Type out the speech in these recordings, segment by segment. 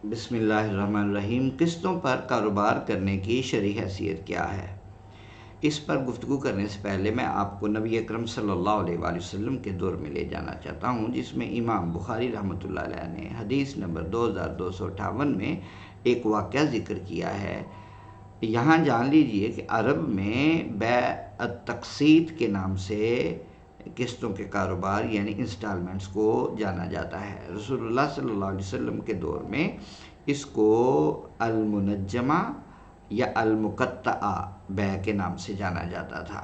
بسم اللہ الرحمن الرحیم۔ قسطوں پر کاروبار کرنے کی شرعی حیثیت کیا ہے؟ اس پر گفتگو کرنے سے پہلے میں آپ کو نبی اکرم صلی اللہ علیہ وآلہ وسلم کے دور میں لے جانا چاہتا ہوں، جس میں امام بخاری رحمۃ اللہ علیہ نے حدیث نمبر 2258 میں ایک واقعہ ذکر کیا ہے۔ یہاں جان لیجئے کہ عرب میں بیع التقسیط کے نام سے قسطوں کے کاروبار یعنی انسٹالمنٹس کو جانا جاتا ہے۔ رسول اللہ صلی اللہ علیہ وسلم کے دور میں اس کو المنجمہ یا المقطعہ بیع کے نام سے جانا جاتا تھا۔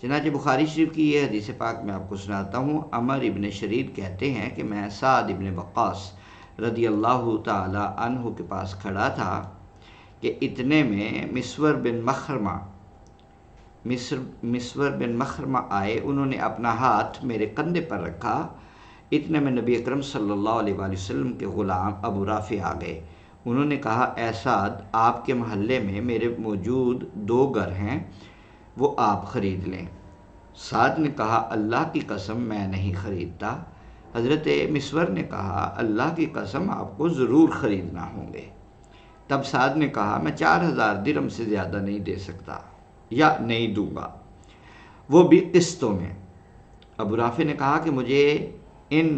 چنانچہ بخاری شریف کی یہ حدیث پاک میں آپ کو سناتا ہوں۔ عمر ابن شرید کہتے ہیں کہ میں سعد ابن وقاص رضی اللہ تعالی عنہ کے پاس کھڑا تھا کہ اتنے میں مسور بن مخرمہ آئے۔ انہوں نے اپنا ہاتھ میرے کندھے پر رکھا۔ اتنے میں نبی اکرم صلی اللہ علیہ وآلہ وسلم کے غلام ابو رافع آ گئے۔ انہوں نے کہا، اے سعد، آپ کے محلے میں میرے موجود 2 گھر ہیں، وہ آپ خرید لیں۔ سعد نے کہا، اللہ کی قسم میں نہیں خریدتا۔ حضرت مسور نے کہا، اللہ کی قسم آپ کو ضرور خریدنا ہوں گے۔ تب سعد نے کہا، میں 4000 درہم سے زیادہ نہیں دے سکتا یا نہیں دوں گا، وہ بھی قسطوں میں۔ ابو رافع نے کہا کہ مجھے ان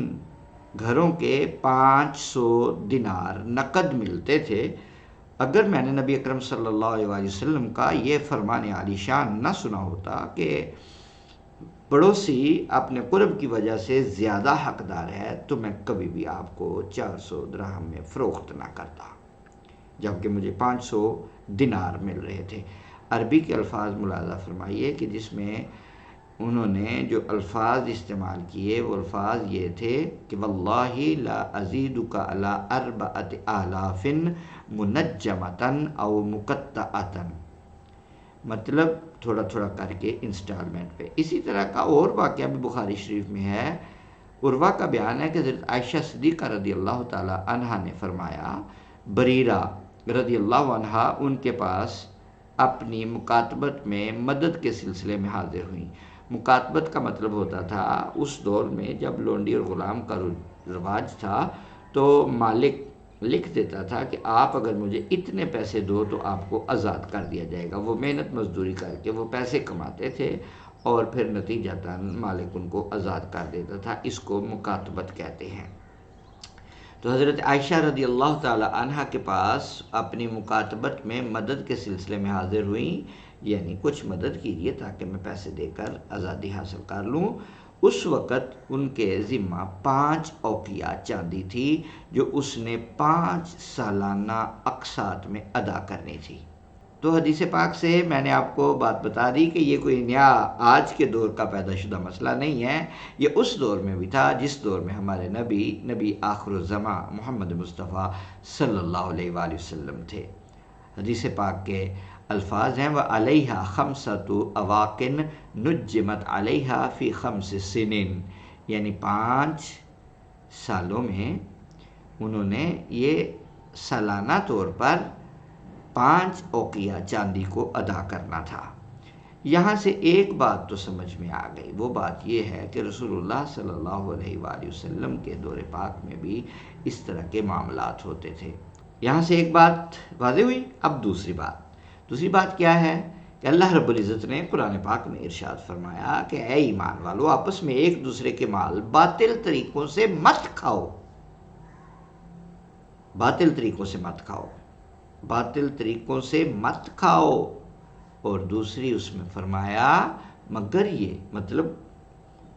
گھروں کے 500 دینار نقد ملتے تھے۔ اگر میں نے نبی اکرم صلی اللہ علیہ وآلہ وسلم کا یہ فرمان عالی شان نہ سنا ہوتا کہ پڑوسی اپنے قرب کی وجہ سے زیادہ حقدار ہے، تو میں کبھی بھی آپ کو 400 درہم میں فروخت نہ کرتا، جبکہ مجھے 500 دینار مل رہے تھے۔ عربی کے الفاظ ملاحظہ فرمائیے کہ جس میں انہوں نے جو الفاظ استعمال کیے وہ الفاظ یہ تھے کہ واللہ لا ازیدک علی 4000 منجمۃ او مقطعۃ، مطلب تھوڑا تھوڑا کر کے انسٹالمنٹ پہ۔ اسی طرح کا اور واقعہ بھی بخاری شریف میں ہے۔ عروہ کا بیان ہے کہ حضرت عائشہ صدیقہ رضی اللہ تعالی عنہا نے فرمایا، بریرہ رضی اللہ عنہا ان کے پاس اپنی مکاتبت میں مدد کے سلسلے میں حاضر ہوئیں۔ مکاتبت کا مطلب ہوتا تھا اس دور میں جب لونڈی اور غلام کا رواج تھا تو مالک لکھ دیتا تھا کہ آپ اگر مجھے اتنے پیسے دو تو آپ کو آزاد کر دیا جائے گا۔ وہ محنت مزدوری کر کے وہ پیسے کماتے تھے اور پھر نتیجتاً مالک ان کو آزاد کر دیتا تھا۔ اس کو مکاتبت کہتے ہیں۔ تو حضرت عائشہ رضی اللہ تعالی عنہ کے پاس اپنی مکاتبت میں مدد کے سلسلے میں حاضر ہوئیں، یعنی کچھ مدد کیجیے تاکہ میں پیسے دے کر آزادی حاصل کر لوں۔ اس وقت ان کے ذمہ 5 اوقیہ چاندی تھی جو اس نے 5 سالانہ اقساط میں ادا کرنی تھی۔ تو حدیث پاک سے میں نے آپ کو بات بتا دی کہ یہ کوئی نیا آج کے دور کا پیدا شدہ مسئلہ نہیں ہے، یہ اس دور میں بھی تھا جس دور میں ہمارے نبی آخر الزماں محمد مصطفیٰ صلی اللہ علیہ وآلہ وسلم تھے۔ حدیث پاک کے الفاظ ہیں، وَعَلَيْهَا 5 أَوَاقٍ نُجِّمَتْ عَلَيْهَا فِي 5 سِنِينَ، یعنی 5 سالوں میں انہوں نے یہ سالانہ طور پر 5 اوقیہ چاندی کو ادا کرنا تھا۔ یہاں سے ایک بات تو سمجھ میں آ گئی، وہ بات یہ ہے کہ رسول اللہ صلی اللہ علیہ وآلہ وسلم کے دور پاک میں بھی اس طرح کے معاملات ہوتے تھے۔ یہاں سے ایک بات واضح ہوئی۔ اب دوسری بات کیا ہے کہ اللہ رب العزت نے قرآن پاک میں ارشاد فرمایا کہ اے ایمان والو، آپس میں ایک دوسرے کے مال باطل طریقوں سے مت کھاؤ، باطل طریقوں سے مت کھاؤ۔ اور دوسری اس میں فرمایا مگر یہ، مطلب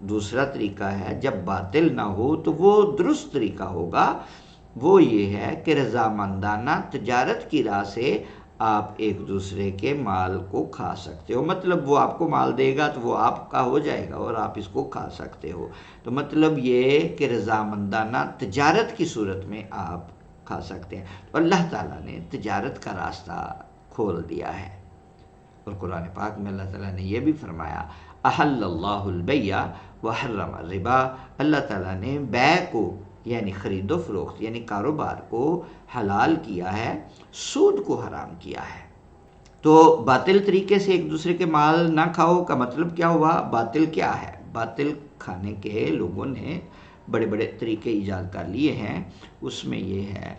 دوسرا طریقہ ہے جب باطل نہ ہو تو وہ درست طریقہ ہوگا، وہ یہ ہے کہ رضامندانہ تجارت کی راہ سے آپ ایک دوسرے کے مال کو کھا سکتے ہو۔ مطلب وہ آپ کو مال دے گا تو وہ آپ کا ہو جائے گا اور آپ اس کو کھا سکتے ہو۔ تو مطلب یہ کہ رضامندانہ تجارت کی صورت میں آپ کھا سکتے ہیں۔ تو اللہ تعالیٰ نے تجارت کا راستہ کھول دیا ہے، اور قرآن پاک میں اللہ تعالیٰ نے یہ بھی فرمایا، احل اللہ البیع وحرم الربا، اللہ تعالیٰ نے بیع کو یعنی خرید و فروخت یعنی کاروبار کو حلال کیا ہے، سود کو حرام کیا ہے۔ تو باطل طریقے سے ایک دوسرے کے مال نہ کھاؤ کا مطلب کیا ہوا؟ باطل کیا ہے؟ باطل کھانے کے لوگوں نے بڑے بڑے طریقے ایجاد کر لیے ہیں۔ اس میں یہ ہے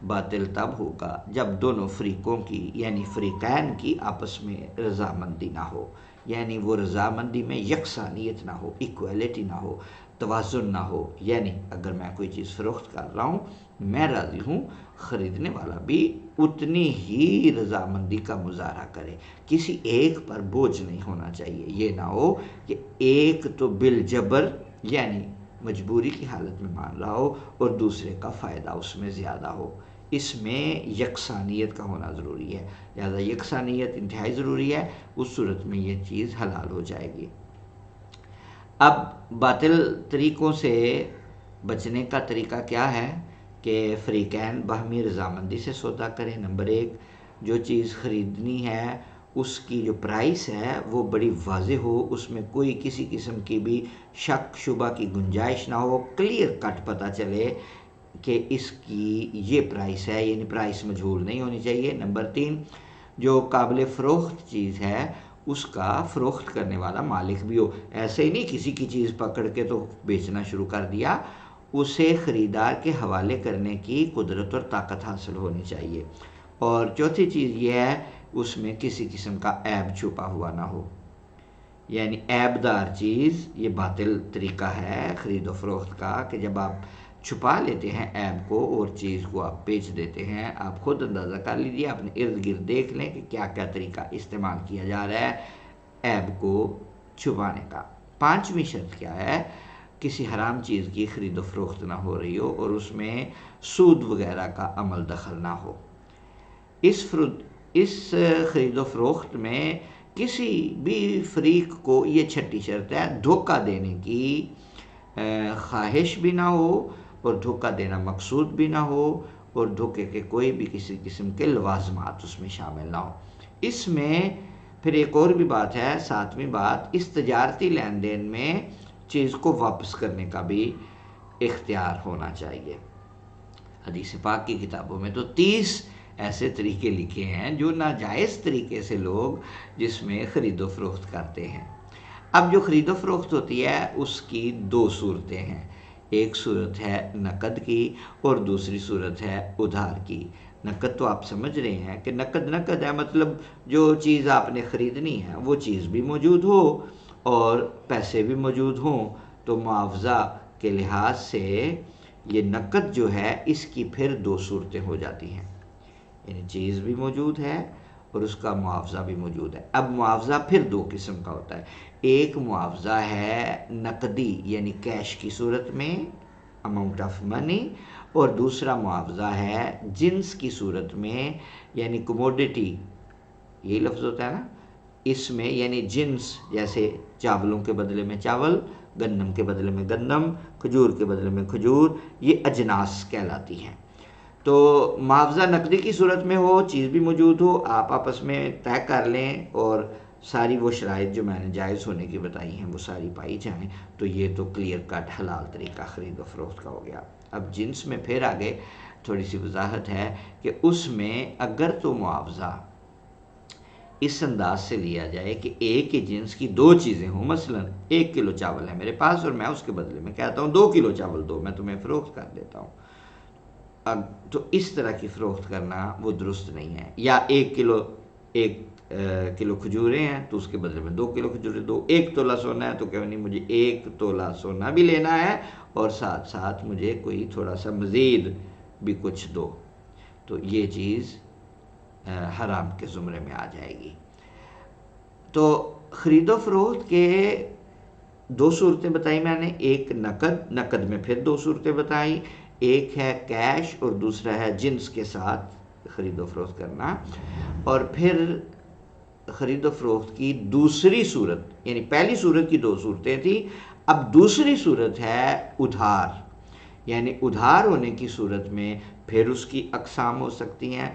باطل تب ہوگا جب دونوں فریقوں کی یعنی فریقین کی آپس میں رضامندی نہ ہو، یعنی وہ رضامندی میں یکسانیت نہ ہو، ایکویلٹی نہ ہو، توازن نہ ہو. یعنی اگر میں کوئی چیز فروخت کر رہا ہوں، میں راضی ہوں، خریدنے والا بھی اتنی ہی رضامندی کا مظاہرہ کرے. کسی ایک پر بوجھ نہیں ہونا چاہیے. یہ نہ ہو کہ ایک تو بالجبر یعنی مجبوری کی حالت میں مان رہا ہو اور دوسرے کا فائدہ اس میں زیادہ ہو. اس میں یکسانیت کا ہونا ضروری ہے. لہذا یکسانیت انتہائی ضروری ہے. اس صورت میں یہ چیز حلال ہو جائے گی. اب باطل طریقوں سے بچنے کا طریقہ کیا ہے کہ فریقین باہمی رضامندی سے سودا کریں. نمبر 1، جو چیز خریدنی ہے اس کی جو پرائس ہے وہ بڑی واضح ہو، اس میں کوئی کسی قسم کی بھی شک شبہ کی گنجائش نہ ہو، کلیئر کٹ پتہ چلے کہ اس کی یہ پرائس ہے، یعنی پرائس مجہول نہیں ہونی چاہیے. نمبر 3، جو قابل فروخت چیز ہے اس کا فروخت کرنے والا مالک بھی ہو. ایسے ہی نہیں کسی کی چیز پکڑ کے تو بیچنا شروع کر دیا، اسے خریدار کے حوالے کرنے کی قدرت اور طاقت حاصل ہونی چاہیے. اور چوتھی چیز یہ ہے اس میں کسی قسم کا عیب چھپا ہوا نہ ہو، یعنی عیب دار چیز. یہ باطل طریقہ ہے خرید و فروخت کا کہ جب آپ چھپا لیتے ہیں عیب کو اور چیز کو آپ بیچ دیتے ہیں. آپ خود اندازہ کر لیجیے، اپنے ارد گرد دیکھ لیں کہ کیا کیا طریقہ استعمال کیا جا رہا ہے عیب کو چھپانے کا. 5ویں شرط کیا ہے؟ کسی حرام چیز کی خرید و فروخت نہ ہو رہی ہو اور اس میں سود وغیرہ کا عمل دخل نہ ہو. اس خرید و فروخت میں کسی بھی فریق کو یہ چھٹی شرط ہے دھوکہ دینے کی خواہش بھی نہ ہو اور دھوکہ دینا مقصود بھی نہ ہو اور دھوکے کے کوئی بھی کسی قسم کے لوازمات اس میں شامل نہ ہو. اس میں پھر ایک اور بھی بات ہے، 7ویں بات، اس تجارتی لین دین میں چیز کو واپس کرنے کا بھی اختیار ہونا چاہیے. حدیث پاک کی کتابوں میں تو 30 ایسے طریقے لکھے ہیں جو ناجائز طریقے سے لوگ جس میں خرید و فروخت کرتے ہیں. اب جو خرید و فروخت ہوتی ہے اس کی 2 صورتیں ہیں. ایک صورت ہے نقد کی اور دوسری صورت ہے ادھار کی. نقد تو آپ سمجھ رہے ہیں کہ نقد ہے، مطلب جو چیز آپ نے خریدنی ہے وہ چیز بھی موجود ہو اور پیسے بھی موجود ہوں. تو معاوضہ کے لحاظ سے یہ نقد جو ہے اس کی پھر 2 صورتیں ہو جاتی ہیں، یعنی چیز بھی موجود ہے اور اس کا معاوضہ بھی موجود ہے. اب معاوضہ پھر 2 قسم کا ہوتا ہے. ایک معاوضہ ہے نقدی یعنی کیش کی صورت میں، اماؤنٹ آف منی، اور دوسرا معاوضہ ہے جنس کی صورت میں یعنی کموڈیٹی، یہی لفظ ہوتا ہے نا اس میں، یعنی جنس، جیسے چاولوں کے بدلے میں چاول، گندم کے بدلے میں گندم، کھجور کے بدلے میں کھجور، یہ اجناس کہلاتی ہیں. تو معاوضہ نقدی کی صورت میں ہو، چیز بھی موجود ہو، آپ آپس میں طے کر لیں اور ساری وہ شرائط جو میں نے جائز ہونے کی بتائی ہیں وہ ساری پائی جائیں، تو یہ تو کلیئر کٹ حلال طریقہ خرید و فروخت کا ہو گیا. اب جنس میں پھر آگے تھوڑی سی وضاحت ہے کہ اس میں اگر تو معاوضہ اس انداز سے لیا جائے کہ ایک ہی جنس کی 2 چیزیں ہوں، مثلا 1 کلو چاول ہے میرے پاس اور میں اس کے بدلے میں کہتا ہوں 2 کلو چاول دو، میں تمہیں فروخت کر دیتا ہوں. اب تو اس طرح کی فروخت کرنا وہ درست نہیں ہے. یا 1 کلو کھجوریں ہیں تو اس کے بدلے میں 2 کلو کھجوریں دو. 1 تولہ سونا ہے تو کہ نہیں مجھے 1 تولہ سونا بھی لینا ہے اور ساتھ ساتھ مجھے کوئی تھوڑا سا مزید بھی کچھ دو، تو یہ چیز حرام کے زمرے میں آ جائے گی. تو خرید و فروخت کے 2 صورتیں بتائی میں نے، ایک نقد میں پھر 2 صورتیں بتائی، ایک ہے کیش اور دوسرا ہے جنس کے ساتھ خرید و فروخت کرنا. اور پھر خرید و فروخت کی دوسری صورت، یعنی پہلی صورت کی 2 صورتیں تھیں، اب دوسری صورت ہے ادھار. یعنی ادھار ہونے کی صورت میں پھر اس کی اقسام ہو سکتی ہیں.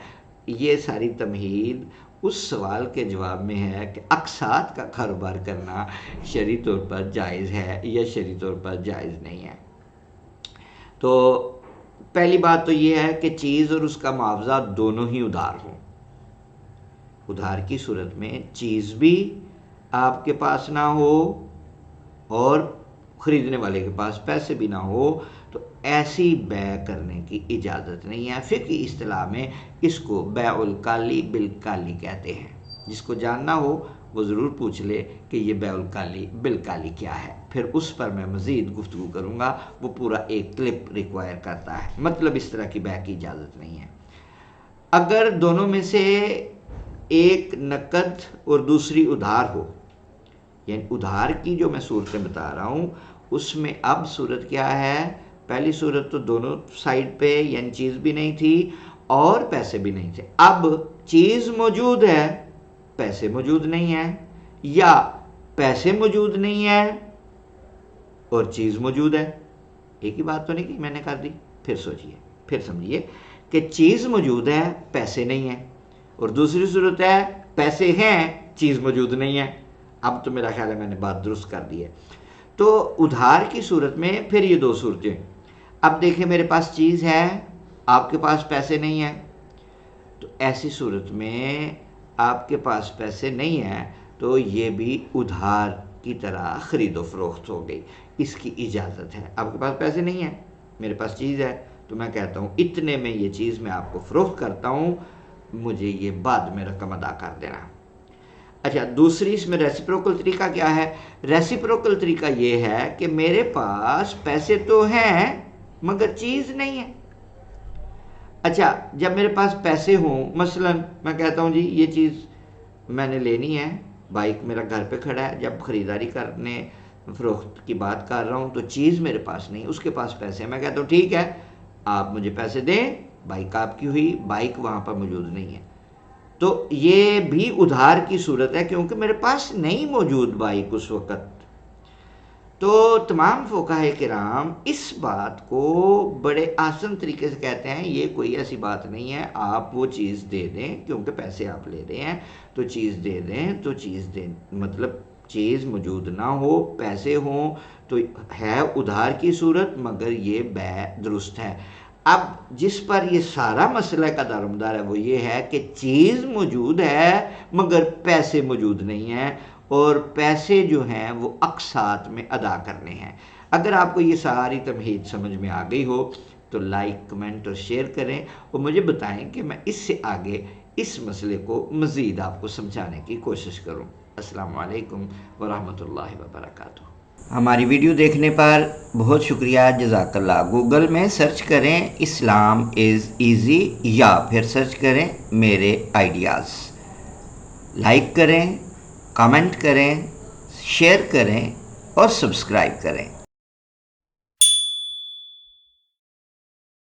یہ ساری تمہید اس سوال کے جواب میں ہے کہ اقساط کا کاروبار کرنا شرعی طور پر جائز ہے یا شرعی طور پر جائز نہیں ہے. تو پہلی بات تو یہ ہے کہ چیز اور اس کا معاوضہ دونوں ہی ادھار ہوں. ادھار کی صورت میں چیز بھی آپ کے پاس نہ ہو اور خریدنے والے کے پاس پیسے بھی نہ ہو، تو ایسی بیع کرنے کی اجازت نہیں ہے۔ فقہی اصطلاح میں اس کو بیع الکالی بالکالی کہتے ہیں۔ جس کو جاننا ہو وہ ضرور پوچھ لے کہ یہ بیع الکالی بالکالی کیا ہے، پھر اس پر میں مزید گفتگو کروں گا، وہ پورا ایک کلپ ریکوائر کرتا ہے۔ مطلب اس طرح کی بیع کی اجازت نہیں ہے۔ اگر دونوں میں سے ایک نقد اور دوسری ادھار ہو، یعنی ادھار کی جو میں صورتیں بتا رہا ہوں اس میں اب صورت کیا ہے، پہلی صورت تو دونوں سائڈ پہ یعنی چیز بھی نہیں تھی اور پیسے بھی نہیں تھے، اب چیز موجود ہے پیسے موجود نہیں ہیں، یا پیسے موجود نہیں ہیں اور چیز موجود ہے۔ ایک ہی بات تو نہیں کہ میں نے کر دی، پھر سوچئے، پھر سمجھیے کہ چیز موجود ہے پیسے نہیں ہیں، اور دوسری صورت ہے پیسے ہیں چیز موجود نہیں ہے۔ اب تو میرا خیال ہے میں نے بات درست کر دی ہے۔ تو ادھار کی صورت میں پھر یہ دو صورتیں، اب دیکھیں میرے پاس چیز ہے آپ کے پاس پیسے نہیں ہیں، تو ایسی صورت میں آپ کے پاس پیسے نہیں ہیں تو یہ بھی ادھار کی طرح خرید و فروخت ہو گئی، اس کی اجازت ہے۔ آپ کے پاس پیسے نہیں ہیں، میرے پاس چیز ہے، تو میں کہتا ہوں اتنے میں یہ چیز میں آپ کو فروخت کرتا ہوں، مجھے یہ بعد میں رقم ادا کر دینا۔ اچھا، دوسری اس میں ریسیپروکل طریقہ کیا ہے؟ ریسیپروکل طریقہ یہ ہے کہ میرے پاس پیسے تو ہیں مگر چیز نہیں ہے۔ اچھا، جب میرے پاس پیسے ہوں، مثلا میں کہتا ہوں جی یہ چیز میں نے لینی ہے، بائک میرا گھر پہ کھڑا ہے، جب خریداری کرنے فروخت کی بات کر رہا ہوں تو چیز میرے پاس نہیں، اس کے پاس پیسے ہیں، میں کہتا ہوں ٹھیک ہے آپ مجھے پیسے دیں، بائک آپ کی ہوئی، بائک وہاں پر موجود نہیں ہے، تو یہ بھی ادھار کی صورت ہے کیونکہ میرے پاس نہیں موجود بائک اس وقت۔ تو تمام فقہاء کرام اس بات کو بڑے آسان طریقے سے کہتے ہیں، یہ کوئی ایسی بات نہیں ہے، آپ وہ چیز دے دیں، کیونکہ پیسے آپ لے رہے ہیں تو چیز دے دیں، تو چیز دیں، مطلب چیز موجود نہ ہو پیسے ہوں تو ہے ادھار کی صورت مگر یہ بیع درست ہے۔ اب جس پر یہ سارا مسئلہ کا دارومدار ہے وہ یہ ہے کہ چیز موجود ہے مگر پیسے موجود نہیں ہیں، اور پیسے جو ہیں وہ اقساط میں ادا کرنے ہیں۔ اگر آپ کو یہ ساری تمہید سمجھ میں آ گئی ہو تو لائک، کمنٹ اور شیئر کریں اور مجھے بتائیں کہ میں اس سے آگے اس مسئلے کو مزید آپ کو سمجھانے کی کوشش کروں۔ السلام علیکم ورحمۃ اللہ وبرکاتہ۔ ہماری ویڈیو دیکھنے پر بہت شکریہ، جزاک اللہ۔ گوگل میں سرچ کریں اسلام از ایزی یا پھر سرچ کریں میرے آئیڈیاز، لائک کریں، کامنٹ کریں، شیئر کریں اور سبسکرائب کریں۔